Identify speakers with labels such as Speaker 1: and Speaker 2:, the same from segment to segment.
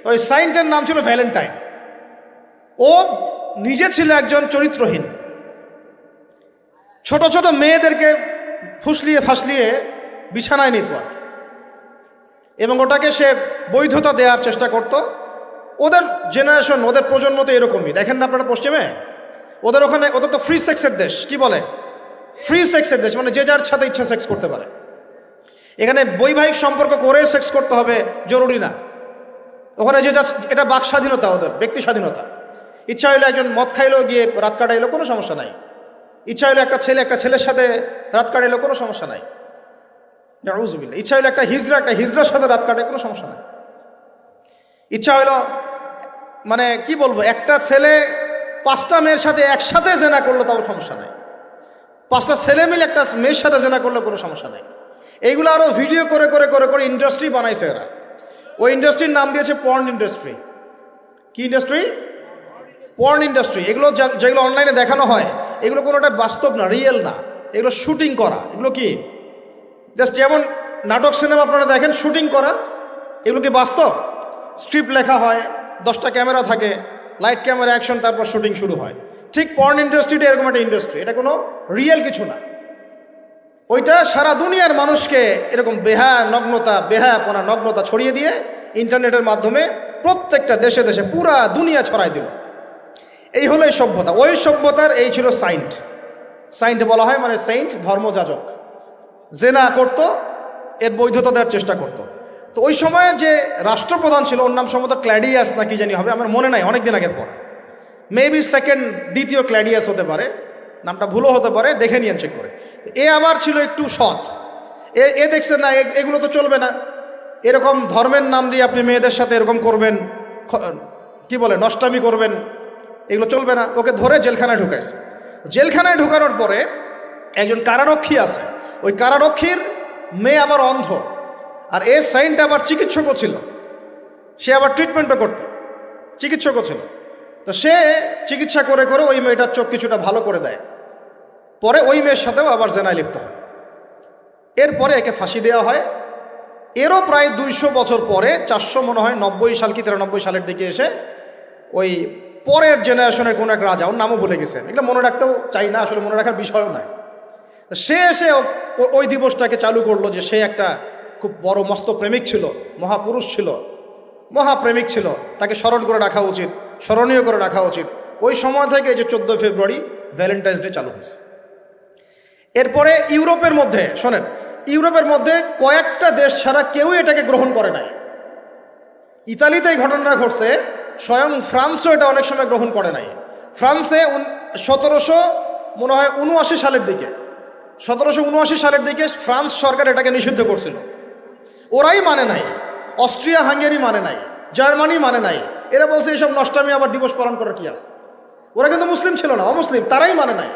Speaker 1: ওই সাইন্টের নাম ছিল ভ্যালেন্টাইন। ও নিজে ছিল একজন চরিত্রহীন, ছোট ছোট মেয়েদেরকে ফুসলিয়ে ফাসলিয়ে বিছানায় নিত এবং ওটাকে সে বৈধতা দেওয়ার চেষ্টা করত। ওদের জেনারেশন, ওদের প্রজন্ম তো এরকমই, দেখেন না আপনারা পশ্চিমে, ওদের ওখানে, ওদের তো ফ্রি সেক্সের দেশ। কি বলে? ফ্রি সেক্সের দেশ, মানে যে যার সাথে ইচ্ছা সেক্স করতে পারে। এখানে বৈবাহিক সম্পর্ক করে সেক্স করতে হবে জরুরি না। ওখানে যে যা, এটা বাক স্বাধীনতা, ওদের ব্যক্তি স্বাধীনতা। ইচ্ছা হইলে একজন মদ খাইলেও গিয়ে রাত কাটাইলো, কোনো সমস্যা নাই। ইচ্ছা হইলে একটা ছেলের সাথে রাত কাটাইলো, কোনো সমস্যা নাই। নাউযুবিল্লাহ। ইচ্ছা হইলে একটা হিজড়ার সাথে রাত কাটায়, কোনো সমস্যা নাই। ইচ্ছা হইলো, মানে কি বলবো, একটা ছেলে 5টা মেয়ের সাথে একসাথে জেনা করলো, তাও সমস্যা নাই। 5টা ছেলে মিলে একটা মেয়ের সাথে জেনা করলে কোনো সমস্যা নাই। এইগুলো আরো ভিডিও করে করে করে করে ইন্ডাস্ট্রি বানাইছে এরা। ওই ইন্ডাস্ট্রির নাম দিয়েছে পর্ন ইন্ডাস্ট্রি। কি ইন্ডাস্ট্রি? Porn industry. এগুলো যেগুলো অনলাইনে দেখানো হয়, এগুলো কোনোটা বাস্তব না, রিয়েল না, এগুলো শুটিং করা। এগুলো কি জাস্ট যেমন নাটক সিনেমা আপনারা দেখেন শুটিং করা, এগুলো কি বাস্তব? স্ক্রিপ্ট লেখা হয়, 10টা ক্যামেরা থাকে, লাইট ক্যামেরা অ্যাকশন, তারপর শুটিং শুরু হয়। ঠিক পর্ন ইন্ডাস্ট্রিটা এরকম একটা ইন্ডাস্ট্রি, এটা কোনো রিয়েল কিছু না। ওইটা সারা দুনিয়ার মানুষকে এরকম বেহায়াপনা নগ্নতা ছড়িয়ে দিয়ে ইন্টারনেটের মাধ্যমে প্রত্যেকটা দেশে দেশে পুরা দুনিয়া ছড়াই দিল। এই হলো এই সভ্যতা। ওই সভ্যতার এই ছিল সাইন্ট বলা হয়, মানে সেইন্ট, ধর্মযাজক। জেনা করতো, এর বৈধতা দেওয়ার চেষ্টা করত। তো ওই সময়ে যে রাষ্ট্রপ্রধান ছিল, ওর নাম সম্ভবত ক্ল্যাডিয়াস না কি জানি হবে, আমার মনে নাই, অনেকদিন আগের পর। মেবি দ্বিতীয় ক্ল্যাডিয়াস হতে পারে, নামটা ভুলও হতে পারে, দেখে নিয়েন চেক করে। এ আবার ছিল একটু সৎ। এ দেখছে না, এগুলো তো চলবে না, এরকম ধর্মের নাম দিয়ে আপনি মেয়েদের সাথে এরকম করবেন, কি বলে, নষ্টামি করবেন, এগুলো চলবে না। ওকে ধরে জেলখানায় ঢুকাইছে। জেলখানায় ঢুকানোর পরে একজন কারারক্ষী আছে, ওই কারারক্ষীর মেয়ে আবার অন্ধ, আর এ সাইন্ট আবার চিকিৎসকও ছিল, সে আবার ট্রিটমেন্টও করত, চিকিৎসকও ছিল। তো সে চিকিৎসা করে করে ওই মেয়েটার চোখ কিছুটা ভালো করে দেয়। পরে ওই মেয়ের সাথেও আবার জেনায় লিপ্ত হয়। এরপরে একে ফাঁসি দেওয়া হয়। এরও প্রায় 200 বছর পরে, 400 মনে হয় 90 সাল কি 93 সালের দিকে এসে ওই পরের জেনারেশনের কোনো এক রাজা, ওর নামও ভুলে গেছেন, এগুলো মনে রাখতেও চাই না, আসলে মনে রাখার বিষয়ও নয়। সে এসে ওই দিবসটাকে চালু করলো যে সে একটা খুব বড় মস্ত প্রেমিক ছিল, মহাপুরুষ ছিল, মহাপ্রেমিক ছিল, তাকে স্মরণ করে রাখা উচিত, স্মরণীয় করে রাখা উচিত। ওই সময় থেকে যে 14 ফেব্রুয়ারি ভ্যালেন্টাইন্স ডে চালু হয়েছে। এরপরে ইউরোপের মধ্যে, শোনেন, ইউরোপের মধ্যে কয়েকটা দেশ ছাড়া কেউই এটাকে গ্রহণ করে নাই। ইতালিতে এই ঘটনাটা ঘটছে, স্বয়ং ফ্রান্সও এটা অনেক সময় গ্রহণ করে নাই। ফ্রান্সে 1779 সালের দিকে, 1779 সালের দিকে ফ্রান্স সরকার এটাকে নিষিদ্ধ করছিল। ওরাই মানে নাই, অস্ট্রিয়া হাঙ্গেরি মানে নাই, জার্মানি মানে নাই। এরা বলছে এইসব নষ্টামি আবার দিবস পালন করার কি আছে। ওরা কিন্তু মুসলিম ছিল না, অমুসলিম, তারাই মানে নাই।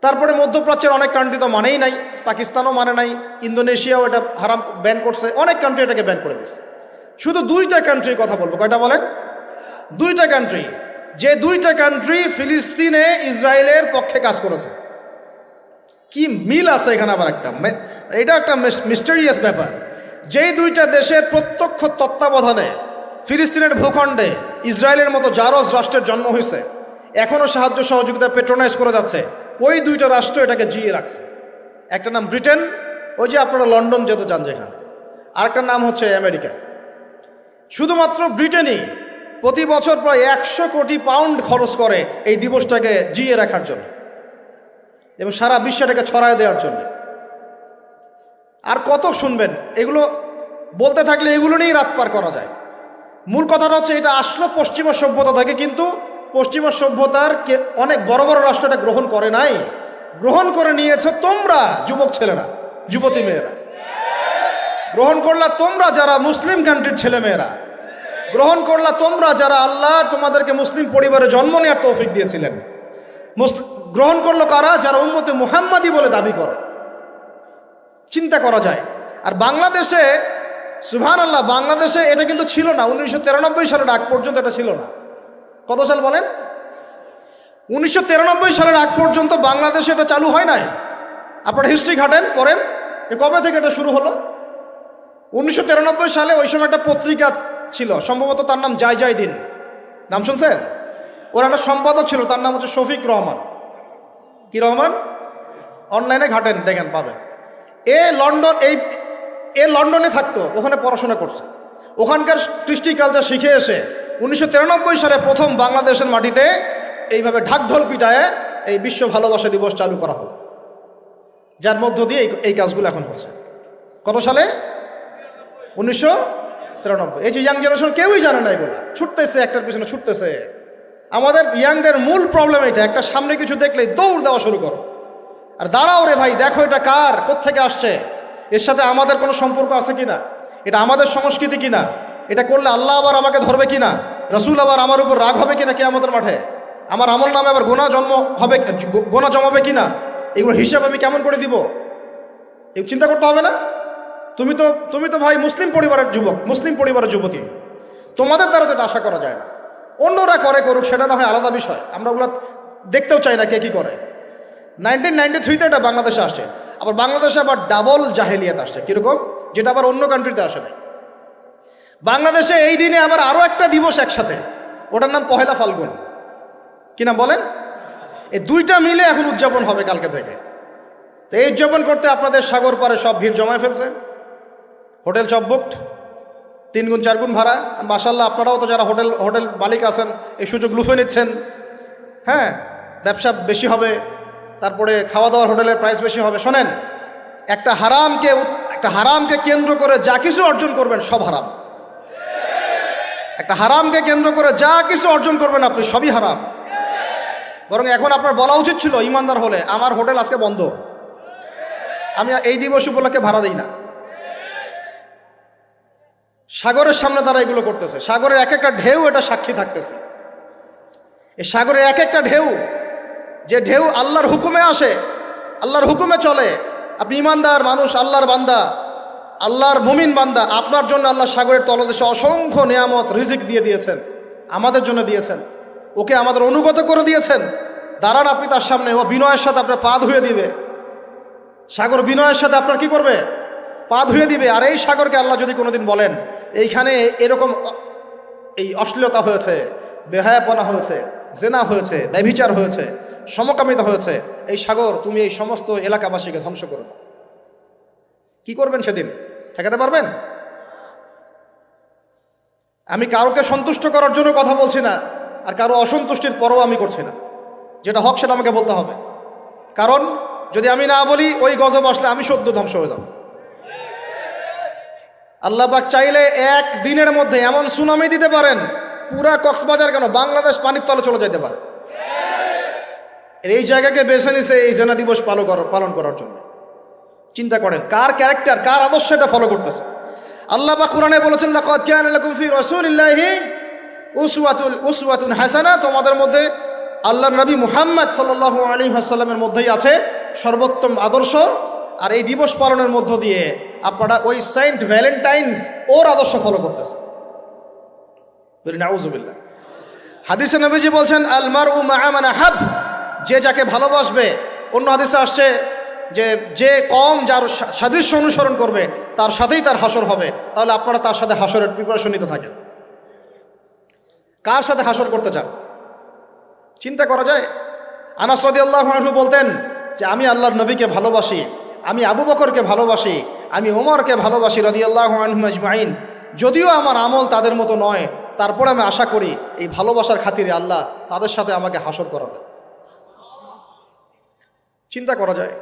Speaker 1: তারপরে মধ্যপ্রাচ্যের অনেক কান্ট্রি তো মানেই নাই, পাকিস্তানও মানে নাই, ইন্দোনেশিয়াও এটা হারাম ব্যান করছে, অনেক কান্ট্রি এটাকে ব্যান করে দিয়েছে। শুধু 2টা কান্ট্রির কথা বলবো। কয়টা বলেন? 2টা কান্ট্রি, যে 2টা কান্ট্রি ফিলিস্তিনে ইসরায়েলের পক্ষে কাজ করেছে। কি মিল আছে এখানে আবার একটা, এটা একটা মিস্টেরিয়াস ব্যাপার। যেই 2টা দেশের প্রত্যক্ষ তত্ত্বাবধানে ফিলিস্তিনের ভূখণ্ডে ইসরায়েলের মতো জারজ রাষ্ট্রের জন্ম হয়েছে, এখনও সাহায্য সহযোগিতা পেট্রোনাইজ করে যাচ্ছে, ওই 2টা রাষ্ট্র এটাকে জিয়ে রাখছে। একটা নাম ব্রিটেন, ওই যে আপনারা লন্ডন যেতে চান যেখানে, আরেকটার নাম হচ্ছে আমেরিকা। শুধুমাত্র ব্রিটেনই প্রতি বছর প্রায় 100 কোটি পাউন্ড খরচ করে এই দিবসটাকে জিয়ে রাখার জন্য এবং সারা বিশ্বটাকে ছড়ায় দেওয়ার জন্য। আর কত শুনবেন, এগুলো বলতে থাকলে এগুলো নিয়েই রাত পার করা যায়। মূল কথাটা হচ্ছে, এটা আসলো পশ্চিমা সভ্যতা থেকে, কিন্তু পশ্চিমা সভ্যতার অনেক বড় বড় রাষ্ট্র এটা গ্রহণ করে নাই, গ্রহণ করে নিয়েছে তোমরা যুবক ছেলেরা, যুবতী মেয়েরা গ্রহণ করলা, তোমরা যারা মুসলিম কান্ট্রির ছেলে মেয়েরা গ্রহণ করলা, তোমরা যারা আল্লাহ তোমাদেরকে মুসলিম পরিবারে জন্ম নেওয়ার তৌফিক দিয়েছিলেন। গ্রহণ করলো কারা? যারা উম্মতে মুহাম্মাদি বলে দাবি করে। চিন্তা করা যায়। আর বাংলাদেশে, সুবহানাল্লাহ, বাংলাদেশে এটা কিন্তু ছিল না। 1993 সালের আগ পর্যন্ত এটা ছিল না। কত সাল বলেন? 1993 সালের আগ পর্যন্ত বাংলাদেশে এটা চালু হয় নাই। আপনারা হিস্ট্রি ঘাটেন, পড়েন, কবে থেকে এটা শুরু হলো। 1993 সালে ওই সময় একটা পত্রিকা ছিল, সম্ভবত তার নাম জায়দিন, নাম শুনছেন? ওর একটা সম্পাদক ছিল, তার নাম হচ্ছে শফিক রহমান। কি রহমান? অনলাইনে ঘাটেন, দেখেন পাবেন। এ লন্ডনে থাকতো, ওখানে পড়াশোনা করছে, ওখানকার কৃষ্টি কালচার শিখে এসে 1993 সালে প্রথম বাংলাদেশের মাটিতে এইভাবে ঢাকঢোল পিটায় এই বিশ্ব ভালোবাসা দিবস চালু করা হলো, যার মধ্য দিয়ে এই কাজগুলো এখন হচ্ছে। কত সালে? 1993। এই যে ইয়াং জেনারেশন কেউই জানে না, এগুলো ছুটতেছে, একটার পিছনে ছুটতেছে। আমাদের ইয়াংদের মূল প্রবলেম এটা, একটা সামনে কিছু দেখলেই দৌড় দেওয়া শুরু করো, আর দাঁড়াও রে ভাই, দেখো এটা কার, কোত্থেকে আসছে, এর সাথে আমাদের কোনো সম্পর্ক আছে কিনা, এটা আমাদের সংস্কৃতি কিনা, এটা করলে আল্লাহ আবার আমাকে ধরবে কিনা, রসুল আবার আমার উপর রাগ হবে কিনা কিয়ামতের মাঠে, আমার আমল নামে আবার গোনা জমাবে কিনা, এগুলো হিসাব আমি কেমন করে দিব, এই চিন্তা করতে হবে না? তুমি তো ভাই মুসলিম পরিবারের যুবক, মুসলিম পরিবারের যুবতী, তোমাদের দ্বারা তো এটা আশা করা যায় না। অন্যরা করুক, সেটা না হয় আলাদা বিষয়, আমরা ওগুলো দেখতেও চাই না কে কী করে। 1993-তে এটা বাংলাদেশে আসছে, আবার বাংলাদেশে আবার ডাবল জাহেলিয়াত আসছে। কীরকম? যেটা আবার অন্য কান্ট্রিতে আসে না। বাংলাদেশে এই দিনে আবার আরও একটা দিবস একসাথে, ওটার নাম পহেলা ফাল্গুন। কি নাম বলেন? এই দুইটা মিলে এখন উদযাপন হবে কালকে থেকে। তো এই উদযাপন করতে আপনাদের সাগর পারে সব ভিড় জমায় ফেলছে, হোটেল সব বুকড, 3 গুণ 4 গুণ ভাড়া। মাশাআল্লাহ, আপনারাও তো যারা হোটেল মালিক আছেন এই সুযোগ লুফে নিচ্ছেন। হ্যাঁ, ব্যবসা বেশি হবে, তারপরে খাওয়া দাওয়ার হোটেলের প্রাইস বেশি হবে। শোনেন, একটা হারামকে কেন্দ্র করে যা কিছু অর্জন করবেন সব হারাম। একটা হারামকে কেন্দ্র করে যা কিছু অর্জন করবেন আপনি, সবই হারাম। বরং এখন আপনার বলা উচিত ছিল, ইমানদার হলে, আমার হোটেল আজকে বন্ধ, আমি এই দিবস উপলক্ষে ভাড়া দিই না। সাগরের সামনে তারা এগুলো করতেছে, সাগরের এক একটা ঢেউ এটা সাক্ষী থাকতেছে। এই সাগরের এক একটা ঢেউ, যে ঢেউ আল্লাহর হুকুমে আসে, আল্লাহর হুকুমে চলে। আপনি ইমানদার মানুষ, আল্লাহর বান্দা, আল্লাহর মুমিন বান্দা, আপনার জন্য আল্লাহ সাগরের তলদেশে অসংখ্য নিয়ামত রিজিক দিয়ে দিয়েছেন, আমাদের জন্য দিয়েছেন, ওকে আমাদের অনুগত করে দিয়েছেন। দাঁড়ান আপনি তার সামনে, ও বিনয়ের সাথে আপনার পা ধুয়ে দিবে। সাগর বিনয়ের সাথে আপনার কি করবে? পা ধুয়ে দিবে। আর এই সাগরকে আল্লাহ যদি কোনোদিন বলেন, এইখানে এরকম এই অশ্লীলতা হয়েছে, বেহায়াপনা হয়েছে, জেনা হয়েছে, ব্যভিচার হয়েছে, সমকামিতা হয়েছে, এই সাগর তুমি এই সমস্ত এলাকাবাসীকে ধ্বংস করে দাও, কি করবেন সেদিন? ঠেকাতে পারবেন? আমি কারোকে সন্তুষ্ট করার জন্য কথা বলছি না, আর কারো অসন্তুষ্টির পরও আমি করছি না। যেটা হক সেটা আমাকে বলতে হবে, কারণ যদি আমি না বলি ওই গজব আসলে আমি সদ্য ধ্বংস হয়ে যাব। আল্লাহ পাক চাইলে এক দিনের মধ্যে এমন সুনামি দিতে পারেন, পুরা কক্সবাজার কেন বাংলাদেশ পানির তলে চলে যেতে পারে। এই জায়গাকে বেছে নিছে এই জেনা দিবস পালন করার জন্য। চিন্তা করেন কার ক্যারেক্টার, কার আদর্শ এটা ফলো করতেছে। আল্লাহ পাক কোরআনে বলেছেন, লাকাদ কানা লাকুম ফি রাসূলিল্লাহি উসওয়াতুন হাসানাহ, তোমাদের মধ্যে আল্লাহর নবী মুহাম্মদ সাল্লাল্লাহু আলাইহি ওয়াসাল্লামের মধ্যেই আছে সর্বোত্তম আদর্শ। আর এই দিবস পালনের মধ্য দিয়ে আপনারা ওই সেন্ট ভ্যালেন্টাইন্স ওর আদর্শ ফলো করতেছে। নাউযুবিল্লাহ। হাদিসে নবীজি বলছেন, আল মারউ মা'a মান আহাব, যে যাকে ভালোবাসবে। অন্য হাদিসে আসছে যে কম যার সাদৃশ্য অনুসরণ করবে তার সাথেই তার হাসর হবে। তাহলে আপনারা তার সাথে হাসরের প্রিপারেশন নিতে থাকেন। কার সাথে হাসর করতে চান? চিন্তা করা যায়। আনাস রাদিয়াল্লাহু আনহু বলতেন যে আমি আল্লাহর নবীকে ভালোবাসি, আমি আবু বকরকে ভালোবাসি, আমি ওমরকে ভালোবাসি রাদিয়াল্লাহু আনহুম আজমাইন। যদিও আমার আমল তাদের মতো নয়, তারপরে আমি আশা করি এই ভালোবাসার খাতিরে আল্লাহ তাদের সাথে আমাকে হাসর করাবে। চিন্তা করা যায়।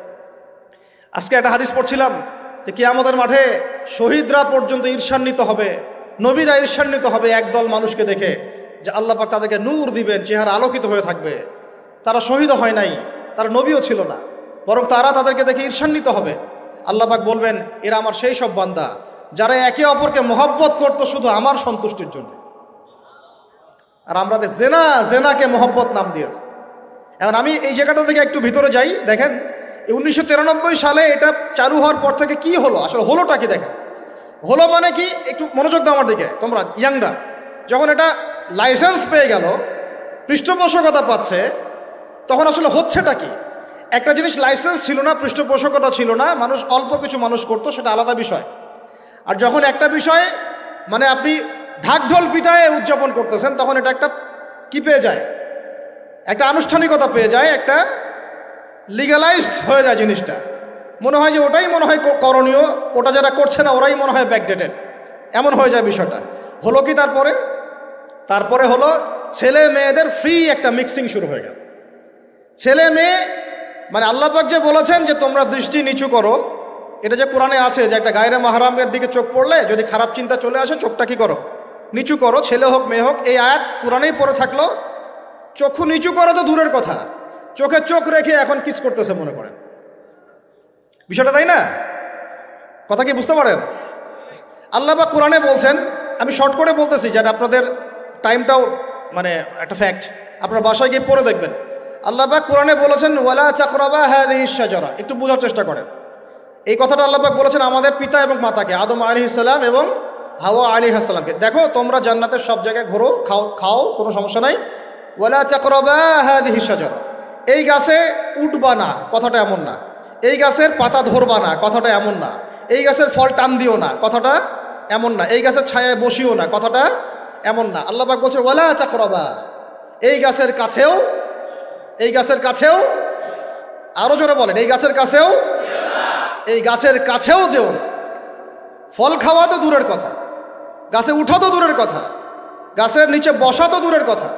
Speaker 1: আজকে একটা হাদিস পড়ছিলাম যে কিয়ামতের মাঠে শহীদরা পর্যন্ত ঈর্ষান্বিত হবে, নবীরা ঈর্ষান্বিত হবে একদল মানুষকে দেখে, যে আল্লাহ পাক তাদেরকে নূর দিবেন, চেহারা আলোকিত হয়ে থাকবে। তারা শহীদও হয় নাই, তারা নবীও ছিল না, বরং তারা তাদেরকে দেখে ঈর্ষান্বিত হবে। আল্লাহ পাক বলবেন, এরা আমার সেই সব বান্দা যারা একে অপরকে মহব্বত করতো শুধু আমার সন্তুষ্টির জন্য। আর আমরা জেনাকে মহব্বত নাম দিয়েছি। এখন আমি এই জায়গাটা থেকে একটু ভিতরে যাই। দেখেন, 1993 সালে এটা চালু হওয়ার পর থেকে কি হলো, আসলে হলোটা কি দেখেন। হলো মানে কি, একটু মনোযোগ দাও আমার দিকে তোমরা ইয়াংরা। যখন এটা লাইসেন্স পেয়ে গেল, পৃষ্ঠপোষকতা পাচ্ছে, তখন আসলে হচ্ছেটা কি? একটা জিনিস লাইসেন্স ছিল না, পৃষ্ঠপোষকতা ছিল না, মানুষ অল্প কিছু মানুষ করতো, সেটা আলাদা বিষয়। আর যখন একটা বিষয় মানে আপনি ঢাকঢোল পিটায়ে উদযাপন করতেছেন, তখন এটা একটা কি পেয়ে যায়, একটা আনুষ্ঠানিকতা পেয়ে যায়, একটা লিগালাইজড হয়ে যায় জিনিসটা। মনে হয় যে ওটাই মনে হয় করণীয়, ওটা যারা করছে না ওরাই মনে হয় ব্যাকডেটেড, এমন হয়ে যায় বিষয়টা। হলো কি তারপরে হলো ছেলে মেয়েদের ফ্রি একটা মিক্সিং শুরু হয়ে গেল। ছেলে মেয়ে মানে আল্লাহ পাক যে বলেছেন যে তোমরা দৃষ্টি নিচু করো, এটা যে কোরআনে আছে যে একটা গায়রে মাহরামের দিকে চোখ পড়লে যদি খারাপ চিন্তা চলে আসে চোখটা কি করো, নিচু করো, ছেলে হোক মেয়ে হোক। এই আয়াত কোরআনেই পড়ে থাকলো, চক্ষু নিচু করা তো দূরের কথা, চোখে চোখ রেখে এখন কিস করতেছে মনে করেন বিষয়টা, তাই না? কথা কি বুঝতে পারেন? আল্লাহ পাক কোরআনে বলছেন, আমি শর্ট করে বলতেছি যেটা আপনাদের টাইমটাও মানে একটা ফ্যাক্ট, আপনার বাসায় গিয়ে পড়ে দেখবেন। আল্লাহ পাক কোরআনে বলেছেন ওয়ালা তাকরাবা হাযিহিশ শাজারা, একটু বোঝার চেষ্টা করেন। এই কথাটা আল্লাহ পাক বলেছেন আমাদের পিতা এবং মাতাকে, আদম আলাইহিস সালাম এবং হাওয়া আলাইহিস সালামকে। দেখো তোমরা জান্নাতের সব জায়গায় ঘোরো, খাও, কোনো সমস্যা নাই। ওয়ালা তাকরাবা হাযিহিশ শাজারা, এই গাছে উঠবা না কথাটা এমন না, এই গাছের পাতা ধরবা না কথাটা এমন না, এই গাছের ফল টান দিও না কথাটা এমন না, এই গাছের ছায়ায় বসিও না কথাটা এমন না। আল্লাহ পাক বলছেন ওয়ালা তাকরাবা, এই গাছের কাছেও, আরো জোরে বলেন, এই গাছের কাছেও যেও না। ফল খাওয়া তো দূরের কথা, গাছে উঠা তো দূরের কথা, গাছের নিচে বসা তো দূরের কথা,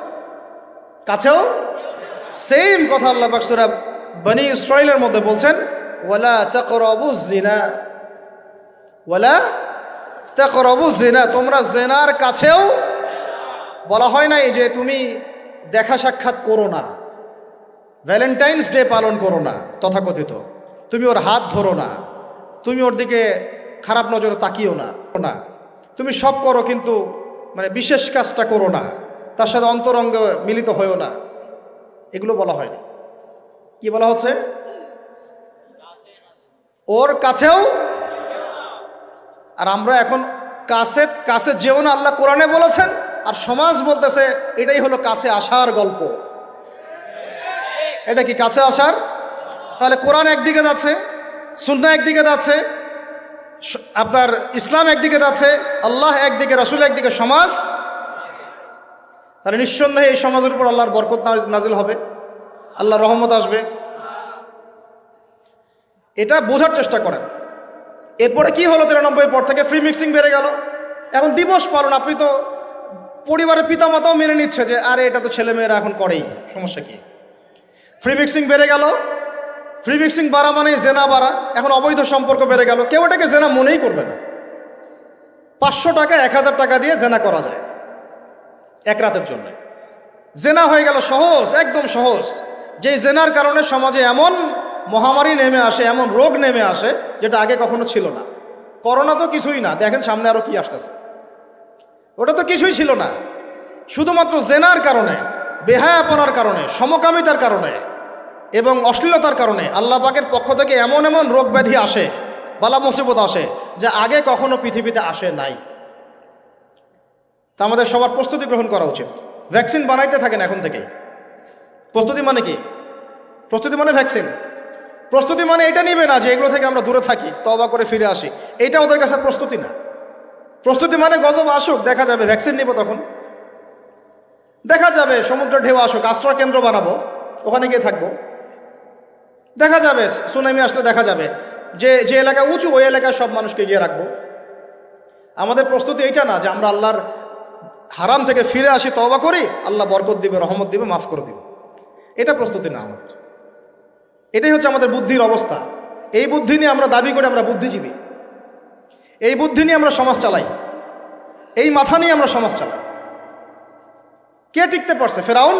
Speaker 1: কাছেও সেম কথা আল্লাহ পাক সূরা বনী ইসরাঈলের মধ্যে বলছেন ওয়ালা তাকরাবুজ জিনা, তোমরা জেনার কাছেও। বলা হয় নাই যে তুমি দেখা সাক্ষাৎ করো না, ভ্যালেন্টাইন্স ডে পালন করো না তথাকথিত, তুমি ওর হাত ধরো না, তুমি ওর দিকে খারাপ নজরে তাকিও না, তুমি সব করো কিন্তু মানে বিশেষ কাজটা করো না, তার সাথে অন্তরঙ্গ মিলিত হয়েও না, এগুলো বলা হয়নি। কি বলা হচ্ছে? ওর কাছেও। আর আমরা এখন কাছে যেও না আল্লাহ কোরআনে বলেছেন, আর সমাজ বলতেছে এটাই হলো কাছে আসার গল্প। এটা কি কাছে আসার? তাহলে কোরআন একদিকে যাচ্ছে, সুন্নাহ একদিকে যাচ্ছে, আপনার ইসলাম একদিকে যাচ্ছে, আল্লাহ একদিকে, রাসূল একদিকে, সমাজ। তাহলে নিঃসন্দেহে এই সমাজের উপর আল্লাহর বরকত নাজিল হবে, আল্লাহর রহমত আসবে। এটা বোঝার চেষ্টা করেন। এরপরে কি হলো 93-এর পর থেকে ফ্রি মিক্সিং বেড়ে গেল। এখন দিবস পালন, আপনি তো পরিবারের পিতামাতাও মেনে নিচ্ছে যে আরে এটা তো ছেলেমেয়েরা এখন করেই, সমস্যা কি? ফ্রি মিক্সিং বেড়ে গেল, ফ্রি মিক্সিং বাড়া মানে জেনা বাড়া, এখন অবৈধ সম্পর্ক বেড়ে গেল। কেউ এটাকে জেনা মনেই করবে না। 500 টাকা 1000 টাকা দিয়ে জেনা করা যায় এক রাতের জন্য। জেনা হয়ে গেল সহজ, একদম সহজ, যেই জেনার কারণে সমাজে এমন মহামারী নেমে আসে, এমন রোগ নেমে আসে যেটা আগে কখনো ছিল না। করোনা তো কিছুই না, দেখেন সামনে আরো কি আসতেছে। ওটা তো কিছুই ছিল না, শুধুমাত্র জেনার কারণে, বেহায়াপনার কারণে, সমকামিতার কারণে এবং অশ্লীলতার কারণে আল্লাহ পাকের পক্ষ থেকে এমন এমন রোগ ব্যাধি আসে, বালা মুসিবত আসে, যা আগে কখনো পৃথিবীতে আসে নাই। তা আমাদের সবার প্রস্তুতি গ্রহণ করা উচিত। ভ্যাকসিন বানাইতে থাকেন এখন থেকেই। প্রস্তুতি মানে কি? প্রস্তুতি মানে ভ্যাকসিন। প্রস্তুতি মানে এটা নিবে না যে এগুলো থেকে আমরা দূরে থাকি, তওবা করে ফিরে আসি, এটা ওদের কাছে প্রস্তুতি না। প্রস্তুতি মানে গজব আসুক, দেখা যাবে, ভ্যাকসিন নিব, তখন দেখা যাবে সমুদ্র ঢেউ আসুক, আশ্রয় কেন্দ্র বানাবো, ওখানে গিয়ে থাকবো, দেখা যাবে সুনামি আসলে দেখা যাবে যে এলাকা উঁচু ওই এলাকায় সব মানুষকে গিয়ে রাখবো। আমাদের প্রস্তুতি এইটা না যে আমরা আল্লাহর হারাম থেকে ফিরে আসি, তওবা করি, আল্লাহ বরকত দিবে, রহমত দিবে, মাফ করে দিবে। এটা প্রস্তুতি না আমাদের। এটাই হচ্ছে আমাদের বুদ্ধির অবস্থা। এই বুদ্ধি নিয়ে আমরা দাবি করি আমরা বুদ্ধিজীবী, এই বুদ্ধি নিয়ে আমরা সমাজ চালাই, এই মাথা নিয়ে আমরা সমাজ চালাই। কে টিকতে পারছে? ফেরাউন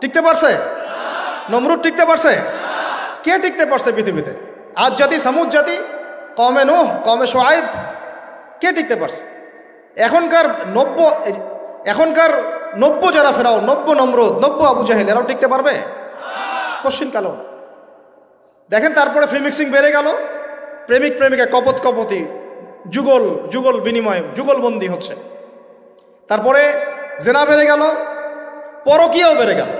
Speaker 1: টিকতে পারছে? নমরুদ টিকতে পারছে? কে টিকতে পারছে পৃথিবীতে? আদ জাতি, সামুদ জাতি, কওমে নূহ, কওমে শুআয়ব, কে টিকতে পারছে? এখনকার 90 যারা ফেরাউন, 90 নমরুদ, 90 আবু জাহেল, এরাও টিকতে পারবে? কোশ্চিন কালো। দেখেন তারপরে ফ্রি মিক্সিং বেড়ে গেল, প্রেমিক প্রেমিকা কপত কপতি, যুগল বিনিময়, যুগলবন্দি হচ্ছে। তারপরে জেনা বেড়ে গেল, পরকীয়াও বেড়ে গেল।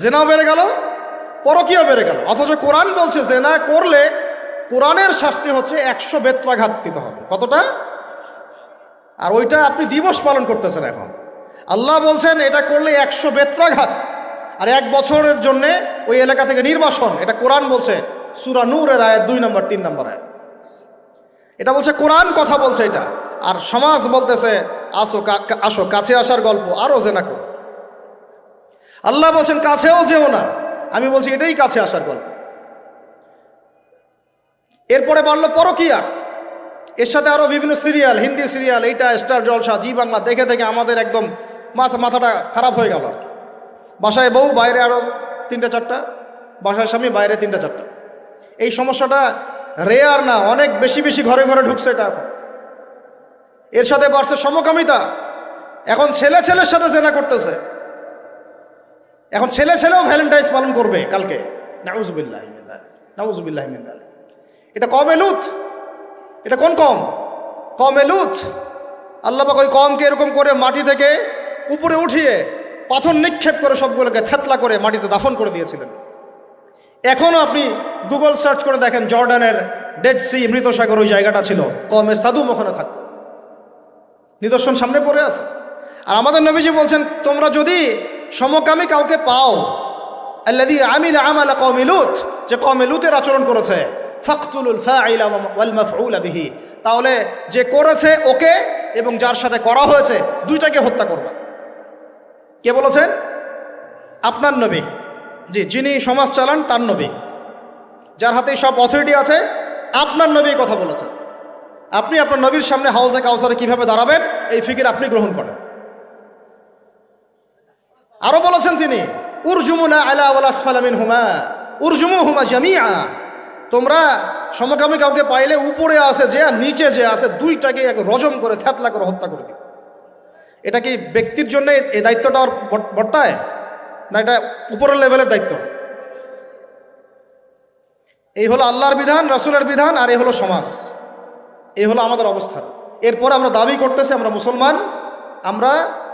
Speaker 1: জেনাও বেড়ে গেল, পরকীয়াও বেড়ে গেল। অথচ কোরআন বলছে জেনা করলে কোরআনের শাস্তি হচ্ছে 100 বেত্রাঘাত দিতে হবে। কতটা? আর ওইটা আপনি দিবস পালন করতেছেন এখন। আল্লাহ বলছেন এটা করলে 100 বেত্রাঘাত আর 1 বছরের জন্যে ওই এলাকা থেকে নির্বাসন। এটা কোরআন বলছে, সূরা নূরের আয়াত 2 নম্বর 3 নম্বর আয়াত। এটা বলছে কোরআন, কথা বলছে এটা। আর সমাজ বলতেছে আসো কাছে আসার গল্প, আরও জেনা করো। আল্লাহ বলছেন কাছেও যেও না, আমি বলছি এটাই কাছে আসার গল্প। এরপরে বাড়লো পরকিয়া, এর সাথে আরও বিভিন্ন সিরিয়াল, হিন্দি সিরিয়াল, এইটা স্টার জলসা, জি বাংলা দেখে দেখে আমাদের একদম মাথাটা খারাপ হয়ে গেল। বাসায় বউ, বাইরে আরও 3-4টা, বাসায় স্বামী, বাইরে 3-4টা। এই সমস্যাটা রেয়ার না, অনেক বেশি বেশি ঘরে ঘরে ঢুকছে এটা এখন। এর সাথে বাড়ছে সমকামিতা, এখন ছেলে ছেলের সাথে জেনা করতেছে। এখন ছেলে ছেলেও ভ্যালেন্টাইন্স পালন করবে কালকে। নাউজুবিল্লাহ মিন যালিক, নাউজুবিল্লাহ মিন যালিক। এটা কওমে লূত, এটা কোন কওম? কওমে লূত। আল্লাহ পাক ওই কওমকে এরকম করে মাটি থেকে উপরে উঠিয়ে পাথর নিক্ষেপ করে সবগুলোকে থেতলা করে মাটিতে দাফন করে দিয়েছিলেন। এখনও আপনি গুগল সার্চ করে দেখেন, জর্ডানের ডেড সি, মৃত সাগর, ওই জায়গাটা ছিল, কওমে সাদুম ওখানে থাকতো। নিদর্শন সামনে পড়ে আছে। আর আমাদের নবীজি বলছেন তোমরা যদি সমকামী কাউকে পাও, আল্লাযী আমিলা আমালা কওমি লূত, যে কওমে লূতের আচরণ করেছে, ফাকতুলুল ফাইলা ওয়াল মাফউলা বিহি, তাহলে যে করেছে ওকে এবং যার সাথে করা হয়েছে দুইটাকে হত্যা করবা। কে বলেছেন? আপনার নবী। জি, যিনি সমাজ চালান তার নবী, যার হাতে সব অথরিটি আছে, আপনার নবী কথা বলেছেন। আপনি আপনার নবীর সামনে হাউজে কাউসারে কিভাবে দাঁড়াবেন এই ফিকির আপনি গ্রহণ করেন। আরো বলেছেন তিনি, উরজুমুনা আলা ওয়াল আসফালা মিনহুমা উরজুমুহুমা জামিআ, তোমরা সমকামী কাউকে পাইলে উপরে আছে যে আর নিচে যে আছে দুইটাকে এক রজম করে থেতলা করে হত্যা করে দিবে। এটা কি ব্যক্তির জন্য এই দায়িত্বটা বর্তায় না এটা উপরের লেভেলের দায়িত্ব? এই হলো আল্লাহর বিধান, রাসূলের বিধান, আর এই হলো সমাজ, এই হলো আমাদের অবস্থান। এরপর আমরা দাবি করতেছি আমরা মুসলমান, আমরা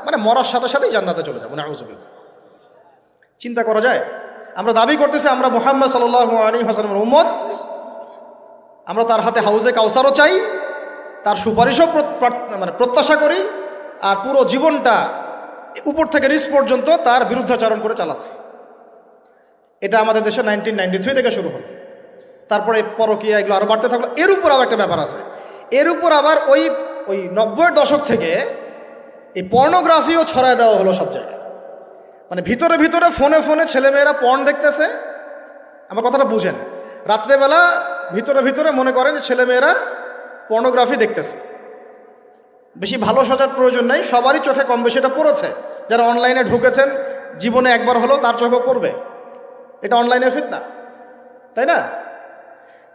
Speaker 1: মানে মরার সাথে সাথেই জান্নাতে চলে যাবো। নাউযুবিল্লাহ। চিন্তা করা যায়? আমরা দাবি করতেছি আমরা মুহাম্মদ সাল্লাল্লাহু আলাইহি ওয়াসাল্লামের উম্মত, আমরা তার হাতে হাউজে কাউসারও চাই, তার সুপারিশও মানে প্রত্যাশা করি, আর পুরো জীবনটা উপর থেকে নিচ পর্যন্ত তার বিরুদ্ধাচরণ করে চালাচ্ছে। এটা আমাদের দেশে 1993 থেকে শুরু হলো। তারপরে পরকীয়া এগুলো আরও বাড়তে থাকলো। এর উপর আবার একটা ব্যাপার আছে, এর উপর আবার ওই 90-এর দশক থেকে এই পর্নোগ্রাফিও ছড়ায় দেওয়া হলো সব জায়গায়। মানে ভিতরে ভিতরে ফোনে ফোনে ছেলেমেয়েরা পর্ন দেখতেছে। আমার কথাটা বুঝেন, রাত্রেবেলা ভিতরে ভিতরে মনে করেন ছেলেমেয়েরা পর্নোগ্রাফি দেখতেছে। বেশি ভালো সাজার প্রয়োজন নেই, সবারই চোখে কম বেশি এটা পড়েছে। যারা অনলাইনে ঢুকেছেন জীবনে একবার হলেও তার চোখে পড়বে। এটা অনলাইনের ফিতনা, তাই না?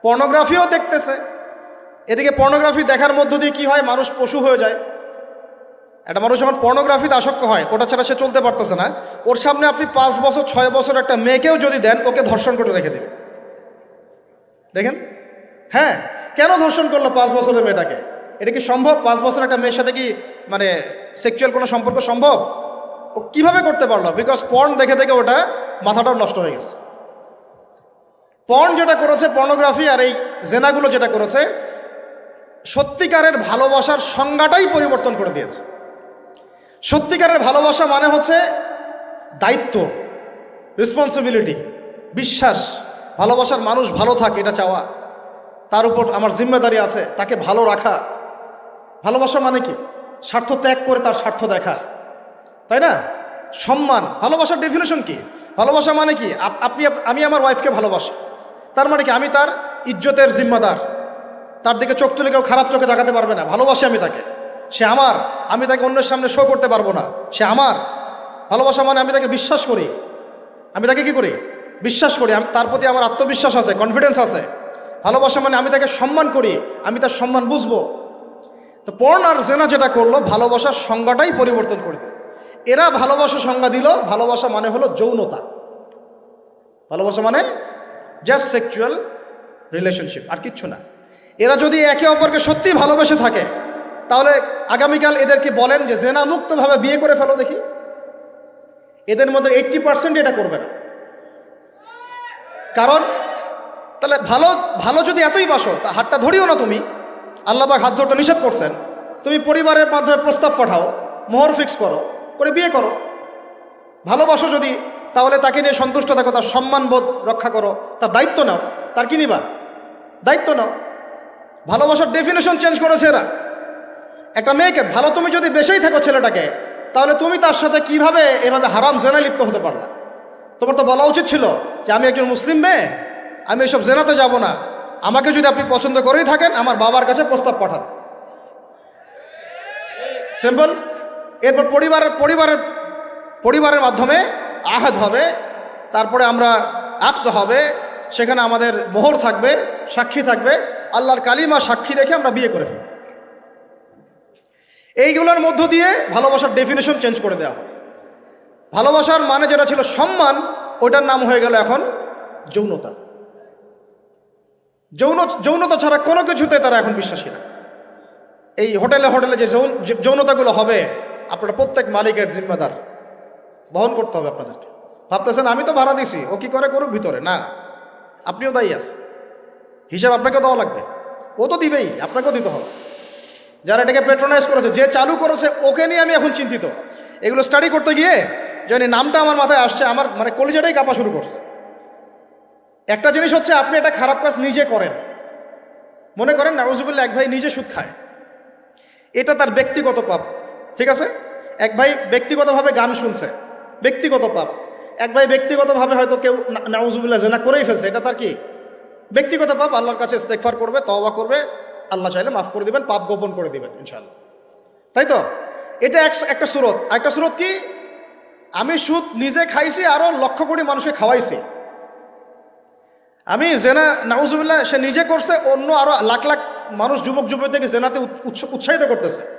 Speaker 1: পর্নোগ্রাফিও দেখতেছে। এদিকে পর্নোগ্রাফি দেখার মধ্য দিয়ে কি হয়, মানুষ পশু হয়ে যায়। একটা মানুষ যখন পর্নোগ্রাফিতে আসক্ত হয়, ওটা ছাড়া সে চলতে পারতেছে না, ওর সামনে আপনি 5 বছর 6 বছর একটা মেয়েকেও যদি দেন, ওকে ধর্ষণ করে রেখে দেবে। দেখেন, হ্যাঁ, কেন ধর্ষণ করলো 5 বছরের মেয়েটাকে? এটা কি সম্ভব? 5 বছর একটা মেয়ের সাথে কি মানে সেক্সুয়াল কোনো সম্পর্ক সম্ভব? ও কিভাবে করতে পারলো? বিকজ পর্ন দেখে দেখে ওটা মাথাটাও নষ্ট হয়ে গেছে। পর্ন যেটা করেছে, পর্নোগ্রাফি আর এই জেনাগুলো যেটা করেছে, সত্যিকারের ভালোবাসার সংজ্ঞাটাই পরিবর্তন করে দিয়েছে। সত্যিকারের ভালোবাসা মানে হচ্ছে দায়িত্ব, রেসপন্সিবিলিটি, বিশ্বাস। ভালোবাসার মানুষ ভালো থাকে এটা চাওয়া, তার উপর আমার জিম্মেদারি আছে তাকে ভালো রাখা। ভালোবাসা মানে কি? স্বার্থ ত্যাগ করে তার স্বার্থ দেখা, তাই না? সম্মান। ভালোবাসার ডেফিনেশন কি? ভালোবাসা মানে কি? আমি আমার ওয়াইফকে ভালোবাসি, তার মানে কি আমি তার ইজ্জতের জিম্মাদার, তার দিকে চোখ তুলে কেউ খারাপ চোখে তাকাতে পারবে না। ভালোবাসি আমি তাকে, সে আমার, আমি তাকে অন্যের সামনে শো করতে পারবো না, সে আমার। ভালোবাসা মানে আমি তাকে বিশ্বাস করি, আমি তাকে কি করি? বিশ্বাস করি, আমি তার প্রতি আমার আত্মবিশ্বাস আছে, কনফিডেন্স আছে। ভালোবাসা মানে আমি তাকে সম্মান করি, আমি তার সম্মান বুঝবো। তো পর্ন আর জেনা যেটা করলো, ভালোবাসার সংজ্ঞাটাই পরিবর্তন করে দিল। এরা ভালোবাসার সংজ্ঞা দিল, ভালোবাসা মানে হলো যৌনতা। ভালোবাসা মানে জাস্ট সেক্সুয়াল রিলেশনশিপ, আর কিচ্ছু না। এরা যদি একে অপরকে সত্যি ভালোবেসে থাকে, তাহলে আগামীকাল এদেরকে বলেন যে জেনা মুক্তভাবে বিয়ে করে ফেলো দেখি, এদের মধ্যে 80% এটা করবে না। কারণ তাহলে ভালো ভালো যদি এতই বাসো, তা হাতটা ধরিও না তুমি। আল্লাহ পাক হাত ধরতে নিষেধ করছেন, তুমি পরিবারের মাধ্যমে প্রস্তাব পাঠাও, মোহর ফিক্স করো, করে বিয়ে করো। ভালোবাসো যদি, তাহলে তাকে নিয়ে সন্তুষ্ট থাকো, তার সম্মানবোধ রক্ষা করো, তার দায়িত্ব নাও। তার কি নিবা? দায়িত্ব নাও। ভালোবাসার ডেফিনেশন চেঞ্জ করেছে এরা। একটা মেয়েকে ভালো তুমি যদি বেশেই থাকো ছেলেটাকে, তাহলে তুমি তার সাথে কিভাবে এভাবে হারাম জেনায় লিপ্ত হতে পারলা? তোমার তো বলা উচিত ছিল যে আমি একজন মুসলিম মেয়ে, আমি এসব জেনাতে যাব না, আমাকে যদি আপনি পছন্দ করেই থাকেন আমার বাবার কাছে প্রস্তাব পাঠান। সিম্পল। এরপর পরিবারের মাধ্যমে আহাদ হবে, তারপরে আমরা আক্ত হবে, সেখানে আমাদের মোহর থাকবে, সাক্ষী থাকবে, আল্লাহর কালিমা সাক্ষী রেখে আমরা বিয়ে করে ফেলব। এইগুলোর মধ্য দিয়ে ভালোবাসার ডেফিনেশন চেঞ্জ করে দেওয়া। ভালোবাসার মানে যেটা ছিল সম্মান, ওটার নাম হয়ে গেল এখন যৌনতা। যৌনতা ছাড়া কোনো কিছুতে তারা এখন বিশ্বাসী না। এই হোটেলে যে যৌনতাগুলো হবে, আপনারা প্রত্যেক মালিকের জিম্মাদার, বহন করতে হবে আপনাদেরকে। ভাবতেছেন আমি তো ভাড়া দিছি, ও কি করে করুক ভিতরে, না, আপনিও দায়ী আছেন, হিসাব আপনাকে দেওয়া লাগবে। ও তো দিবেই, আপনাকেও দিতে হবে। যারা এটাকে পেট্রোনাইজ করেছে, যে চালু করেছে, ওকে নিয়ে আমি এখন চিন্তিত। এগুলো স্টাডি করতে গিয়ে জানি নামটা আমার মাথায় আসছে, আমার মানে কলিজাটাই কাঁপা শুরু করছে। একটা জিনিস হচ্ছে আপনি একটা খারাপ কাজ নিজে করেন, মনে করেন নাউজুবিল্লাহ এক ভাই নিজে সুদ খায়, এটা তার ব্যক্তিগত পাপ, ঠিক আছে? এক ভাই ব্যক্তিগতভাবে গান শুনছে, ব্যক্তিগত পাপ। এক ভাই ব্যক্তিগতভাবে হয়তো কেউ নাউজুবিল্লাহ জিনা করেই ফেলছে, এটা তার কি ব্যক্তিগত পাপ। আল্লাহর কাছে ইস্তেগফার করবে, তওবা করবে, আল্লাহ চাইলে মাফ করে দিবেন, পাপ গোপন করে দিবেন ইনশাআল্লাহ, তাই তো? এটা একটা সুরত। একটা সুরত কি, আমি সুদ নিজে খাইছি, আরো লক্ষ কোটি মানুষকে খাওয়াইছি। আমি জেনা নাউজুবিল্লাহ সে নিজে করছে, অন্য আরো লাখ লাখ মানুষ, যুবক যুবতীকে জেনাতে উৎসাহিত করতেছে।